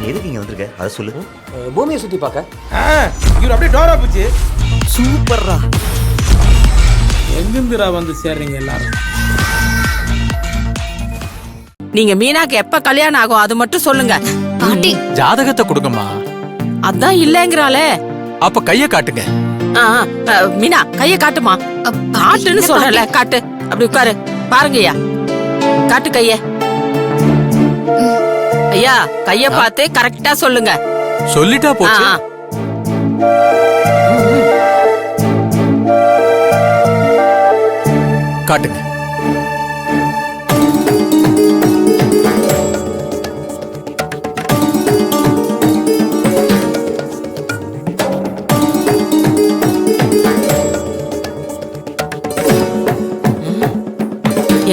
எதுக்கு இங்க வந்திருக்க அதை சொல்லு. பூமியை சுத்தி பார்க்க. இவர் அப்படியே டோரா போச்சு. சூப்பர்ரா. எங்கிருந்துரா வந்து சேர்றீங்க எல்லாரும்? நீங்க மீனாக்கு எப்ப கல்யாணம் ஆகும் அது மட்டும் சொல்லுங்க. பாட்டி ஜாதகத்தை கொடுங்கம்மா. அதான் இல்லங்கறாளே. அப்ப கைய காட்டுங்க. மீனா கைய காட்டுமா. காட்டுன்னு சொல்லல, காட்டு. அப்படி உட்காரு. பாருங்கய்யா, காட்டு கைய. ஐயா கைய பார்த்து கரெக்டா சொல்லுங்க. சொல்லிட்டா போச்சு. காட்டுங்க.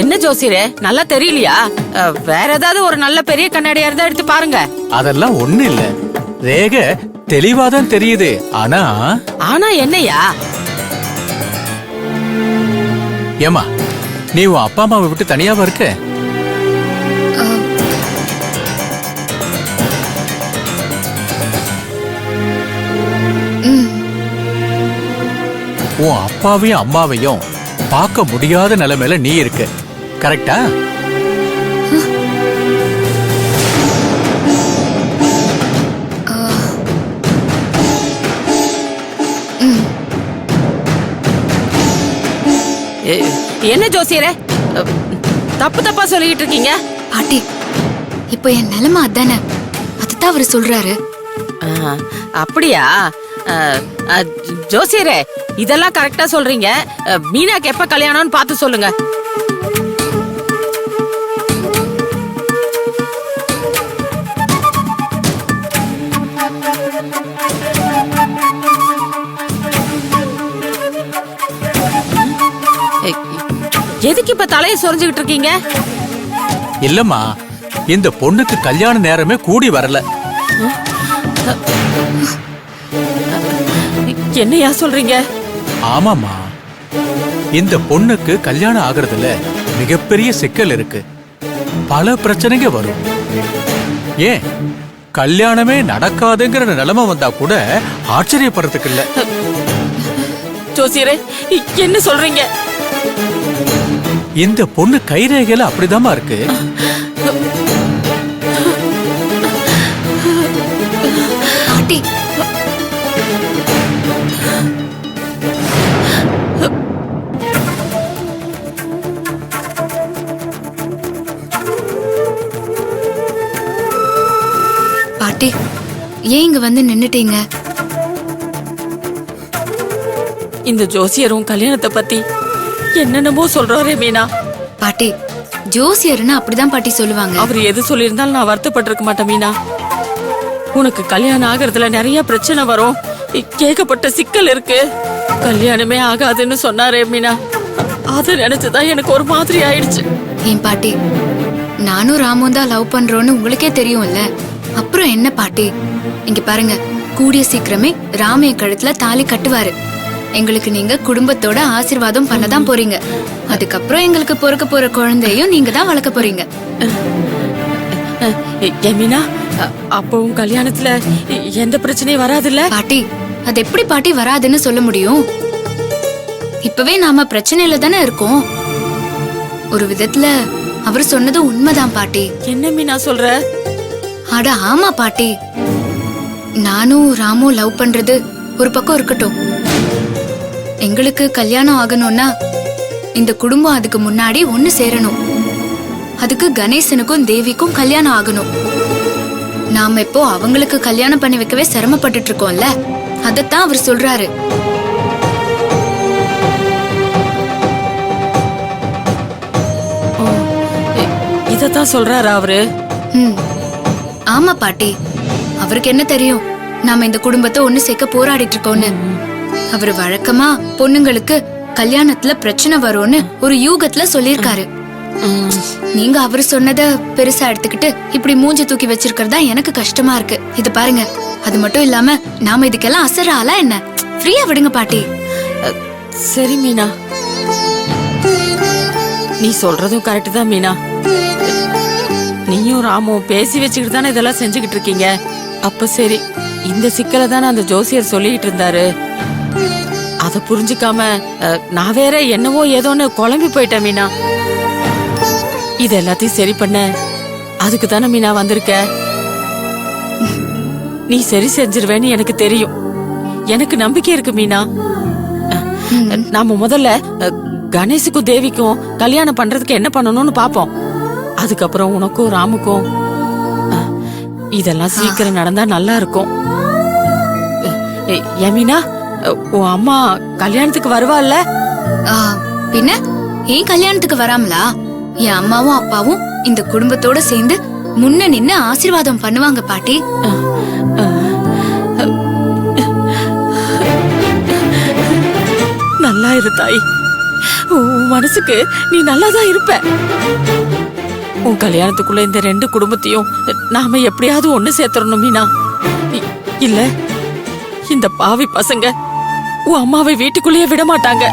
என்ன ஜோசியரே, நல்லா தெரியலையா? வேற ஏதாவது ஒரு நல்ல பெரிய கண்ணாடியா இருந்தா எடுத்து பாருங்க. அதெல்லாம் ஒண்ணு இல்ல, ரேக தெளிவாதான் தெரியுது. ஆனா என்னையா? ஏமா, நீ உன் அப்பா அம்மாவை விட்டு தனியாவா இருக்க? உன் அப்பாவையும் அம்மாவையும் பார்க்க முடியாத நிலைமையில நீ இருக்க, கரெக்டா? என்ன ஜோசியரே, தப்பு தப்பா சொல்லிட்டு இருக்கீங்க? பாட்டி, இப்ப என் நிலைமை அதானே, அதுதான் அவரு சொல்றாரு. அப்படியா? ஜோசியரே, இதெல்லாம் கரெக்டா சொல்றீங்க. மீனாக்கு எப்ப கல்யாணம்னு பார்த்து சொல்லுங்க. எதுக்கு இப்ப தலையை சொரிஞ்சுக்கிட்டு இருக்கீங்க? இல்லம்மா, இந்த பொண்ணுக்கு கல்யாண நேரமே கூடி வரல. என்னையா சொல்றீங்க? ஆமாமா, இந்த பொண்ணுக்கு கல்யாணம் ஆகுறதுல மிகப்பெரிய சிக்கல் இருக்கு. பல பிரச்சனைங்க வரும். ஏன் கல்யாணமே நடக்காதுங்கிற நிலைமை வந்தா கூட ஆச்சரியப்படுறதுக்கு இல்ல. ஜோசியரே, என்ன சொல்றீங்க? இந்த பொண்ணு கைரேகையில அப்படிதாம்மா இருக்கு. பாட்டி, பாட்டி, ஏன் இங்க வந்து நின்னுட்டீங்க? இந்த ஜோசியரும் கல்யாணத்தை பத்தி என்னென்னமோ சொல்றாரே மீனா. பாட்டி, ஜோசியர்னு அப்படிதான் பாட்டி சொல்லுவாங்க. அவர் எது சொல்லியிருந்தாலும் நான் வருத்தப்பட்டிருக்க மாட்டேன் மீனா. உனக்கு கல்யாணம் ஆகிறதுல நிறைய பிரச்சனை வரும், கேட்கப்பட்ட சிக்கல் இருக்கு, கல்யாணமே ஆகாதுன்னு சொன்னாரே மீனா. அதை நினைச்சுதான் எனக்கு ஒரு மாதிரி ஆயிடுச்சு. ஏன் பாட்டி, நானும் ராமும் தான் லவ் பண்றோன்னு உங்களுக்கே தெரியும்ல. அப்புறம் என்ன பாட்டி, இங்க பாருங்க, கூடிய சீக்கிரமே ராமைய கழுத்துல தாலி கட்டுவாரு. எங்களுக்கு நீங்க குடும்பத்தோட ஆசீர்வாதம் பண்ணதான் போறீங்க. அதுக்கப்புறம் எங்களுக்கு பொறுக்க போற குழந்தையும் நீங்க தான் வளர்க்க போறீங்க. மீனா, அப்பவும் கல்யாணத்துல எந்த பிரச்சனையும் வராதுல்ல? பாட்டி, அது எப்படி பாட்டி வராதுன்னு சொல்ல முடியும்? இப்பவே நாம பிரச்சனையில தானே இருக்கோம். ஒரு விதத்துல அவர் சொன்னது உண்மைதான் பாட்டி. என்ன மீனா சொல்ற? அட ஆமா பாட்டி, நானும் ராமும் லவ் பண்றது ஒரு பக்கம் இருக்கட்டும். எங்களுக்கு கல்யாணம் ஆகணும்னா இந்த குடும்பம் அதுக்கு முன்னாடி ஒண்ணு சேரணும். அதுக்கு கணேசனுக்கும் தேவிக்கும் கல்யாணம் ஆகணும். நாம இப்போ அவங்களுக்கு கல்யாணம் பண்ணி வைக்கவே சிரமப்பட்டுட்டு இருக்கோம்ல, அதத்தான் அவர் சொல்றாரு. இதத்தான் சொல்றாரா அவரு? ஆமா பாட்டி, அவருக்கு என்ன தெரியும் நாம இந்த குடும்பத்தை ஒண்ணு சேர்க்க போராடிட்டு இருக்கோம்னு. அவரு வழக்கமா பொண்ணுங்களுக்கு கல்யாணத்துல பிரச்சனை வரும்னு ஒரு யூகத்துல சொல்லிருக்காரு. நீங்க அவரு சொன்னத பெருசா எடுத்துக்கிட்டு இப்படி மூஞ்சி தூக்கி வச்சிருக்கிறதா எனக்கு கஷ்டமா இருக்கு. இது பாருங்க, அது மட்டும் இல்லாம நாம இதுக்கெல்லாம் அசர ஆளா என்ன? ஃப்ரீயா விடுங்க பாட்டி. சரி மீனா, நீ சொல்றதும் கரெக்ட் தான் மீனா. நீயும் ராமும் பேசி வச்சுக்கிட்டு தானே இதெல்லாம் செஞ்சுக்கிட்டு இருக்கீங்க. அப்ப சரி, இந்த சிக்கலை தானே அந்த ஜோசியர் சொல்லிக்கிட்டு இருந்தாரு. அத புரிஞ்சுக்காம நான் வேற என்னவோ ஏதோன்னு குழம்பி போயிட்டேன் மீனா. இது எல்லாத்தையும் சரி பண்ண அதுக்கு தானே மீனா வந்திருக்க. நீ சரி செஞ்சிருவேன்னு எனக்கு தெரியும். எனக்கு நம்பிக்கை இருக்கு மீனா. நாம முதல்ல கணேஷுக்கும் தேவிக்கும் கல்யாணம் பண்றதுக்கு என்ன பண்ணணும்னு பாப்போம். அதுக்கப்புறம் உனக்கும் ராமுக்கும் இதெல்லாம் சீக்கிரம் நடந்தா நல்லா இருக்கும். மீனா, உன் அம்மா கல்யாணத்துக்கு வருவாள்ல? பின்ன ஏன் கல்யாணத்துக்கு வராமலா? என் அம்மாவும் அப்பாவும் இந்த குடும்பத்தோட சேர்ந்து முன்ன நின்னு ஆசீர்வாதம் பண்ணுவாங்க பாட்டி. நல்லா இரு தாய். உன் மனசுக்கு நீ நல்லாதான் இருப்ப. உன் கல்யாணத்துக்குள்ள இந்த 2 குடும்பத்தையும் நாம எப்படியாவது ஒண்ணு சேர்த்துறணும் மீனா. இல்ல இந்த பாவி பசங்க உன் அம்மாவை வீட்டுக்குள்ளேயே விட மாட்டாங்க.